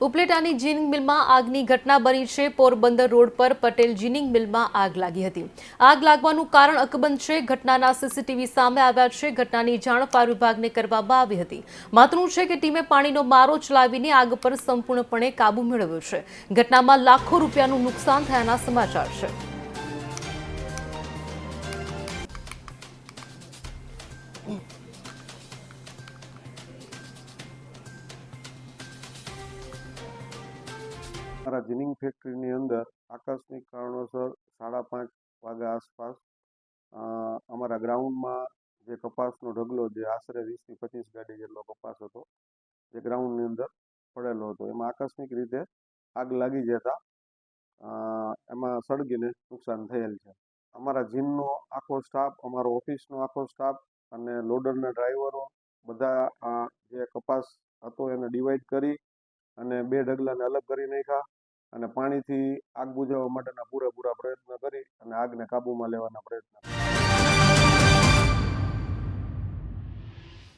ઉપલેટાની ginning મિલમાં આગની ઘટના બની છે। પોરબંદર રોડ પર પટેલ જીનિંગ મિલમાં આગ લાગી હતી। આગ લાગવાનું કારણ અકબંધ છે। ઘટનાના સીસીટીવી સામે આવ્યા છે। ઘટનાની જાણ ફાયર વિભાગને કરવામાં આવી હતી। મહત્વનું છે કે ટીમે પાણીનો મારો ચલાવીને આગ પર સંપૂર્ણપણે કાબુ મેળવ્યો છે। ઘટનામાં લાખો રૂપિયાનું નુકસાન થયાના સમાચાર છે। हमारा जिनिंग फैक्ट्री अंदर आकस्मिक कारणोसर 5:30 वाग्या आसपास अमरा ग्राउंड में जो कपासनो ढगलो जो आशरे 20 થી 25 गाड़ी जेटलो कपास हतो जे ग्राउंड अंदर पड़ेलो हतो एमां आकस्मिक रीते आग लागी जता एमां सळगीने नुकसान थयेल छे। अमरा जीननो आखो स्टाफ अमरो ऑफिसनो आखो स्टाफ अने लोडरना ड्राइवरो बधा जे कपास हतो एने डिवाइड करी અને બે ઢગલાને અલગ કરી નાખ્યા અને પાણીથી આગ બુઝાવવા માટેના પૂરેપૂરા પ્રયત્ન કરી અને આગને કાબૂમાં લેવાના પ્રયત્ન કર્યા।